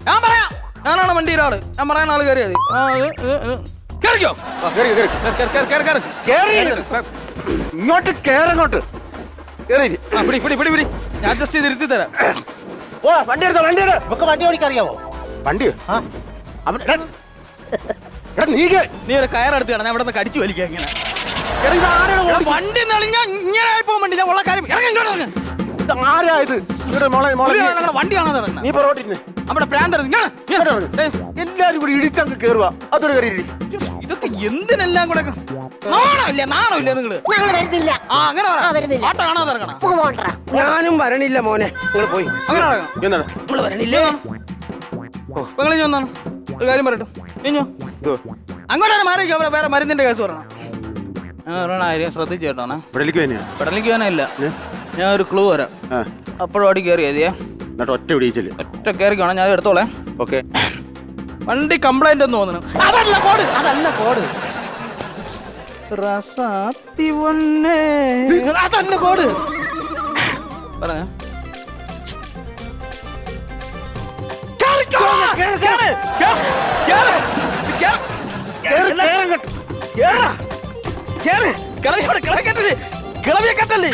ഞാൻ പറയാം, ഞാനാണ് വണ്ടിയുടെ ആള്. ഞാൻ പറയാൻ ആള് കയറിയത്. കേറിക്കോ, ഇങ്ങോട്ട് കേറങ്ങോട്ട് പിടി. ഞാൻ ജസ്റ്റ് ഇത് ഇരുത്തി തരാം. ഓ വണ്ടി എടുത്തോ, വണ്ടി എടു. നമുക്ക് വണ്ടി ഓടിക്കറിയാവോ? വണ്ടി നീ ഒരു കയറെടുത്ത് കാണാൻ ഇവിടെ നിന്ന് കടിച്ചു വലിക്കുക ഇങ്ങനെ. വണ്ടി നളിഞ്ഞ ഇങ്ങനെ ആയി പോകാൻ വേണ്ടി ഞാൻ ഉള്ള കാര്യം ആരാ ഇത്? വണ്ടിയാണോ തുടങ്ങുന്നത്? നീ പൊറോട്ടിന് നമ്മുടെ പ്രാന്തർ എല്ലാരും കൂടി ഇടിച്ചങ്ങ് കേറുക. അതൊരു കയറി ഇതൊക്കെ എന്തിനെല്ലാം കൂടെ നാണമില്ല നിങ്ങള്? ഞങ്ങൾ വരുന്നില്ല. ആ അങ്ങനെ വരുന്നില്ല. പാട്ട കാണാതെ ഇറങ്ങണം. ഞാനും വരണില്ല മോനെ. നിങ്ങൾ പോയി. അങ്ങനെ ഇറങ്ങാം. എന്താണ് നിങ്ങൾ വരണില്ലേ? പെങ്ങളി ഒന്നാണ് ഒരു കാര്യം പറയട്ടോ. ഇഞ്ഞോ അങ്ങോട്ടാണ് മാറിക്കോ. അവിടെ വേറെ മരുന്നിന്റെ കേസ് പറയണം. കാര്യം ശ്രദ്ധിച്ചു കേട്ടോണേ. പെടലിക്ക് വേനല്ല. ഞാൻ ഒരു ക്ലൂ വരാം. അപ്പോഴും അടി കയറിയതേ ഒറ്റ പിടിച്ചില്ല. ഒറ്റ കയറിക്കോണം. ഞാൻ എടുത്തോളെ. ഓക്കെ. വണ്ടി കംപ്ലൈന്റ് എന്ന് തോന്നുന്നു. അതല്ല കോഡ്, അതല്ല കോഡ്. അതല്ല കോഡ്. പറഞ്ഞ കിളവിയെ കെട്ടല്ലേ?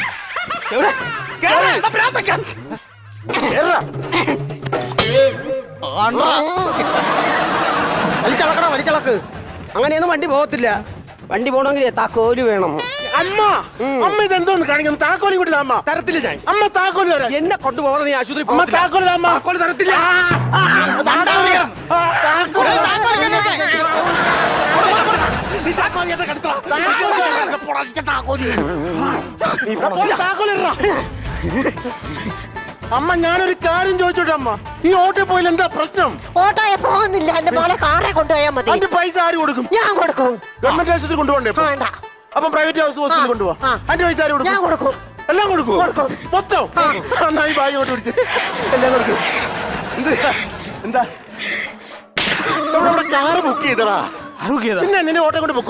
വലിച്ചളക്ക്. അങ്ങനെയൊന്നും വണ്ടി പോകത്തില്ല. വണ്ടി പോകണമെങ്കിൽ താക്കോല് വേണം. അമ്മ അമ്മ ഇതെന്തോന്ന് കാണിക്കുന്നു? താക്കോലി കൂടി അമ്മ തരത്തില്ല. ഞാൻ അമ്മ താക്കോലി തരാം. എന്നെ കൊണ്ടുപോകാതെ നീ ആശുപത്രി അമ്മ താക്കോലി അമ്മ താക്കോല് തരത്തില്ല. അമ്മ ഞാനൊരു കാര്യം ചോദിച്ചോട്ടെ അമ്മ, ഈ ഓട്ടോ പോയാൽ എന്താ പ്രശ്നം? ഓട്ടോയെ പോകുന്നില്ല. എന്റെ മോളെ കാറെ കൊണ്ടുപോയാൽ മതി. അതിന്റെ പൈസ ആര് കൊടുക്കും? ഞാൻ കൊടുക്കും. ഗവൺമെന്റ് ആശുപത്രി കൊണ്ടുപോകണ്ടേ? വേണ്ട. അപ്പം പ്രൈവറ്റ് ഹോസ്പിറ്റലിൽ കൊണ്ടുപോവാ. അതിന്റെ പൈസ ആര് കൊടുക്കും? ഞാൻ കൊടുക്കും. എല്ലാം കൊടുക്കും. മൊത്തം നന്നായി ബാഗ് കൊണ്ട് പിടിച്ച് എല്ലാം കൊടുക്കും. എന്താ കാറ് ബുക്ക് ചെയ്തടാ? പിന്നെ നിന്നെ ഓട്ടോ കൊണ്ട് പൊക്കോ.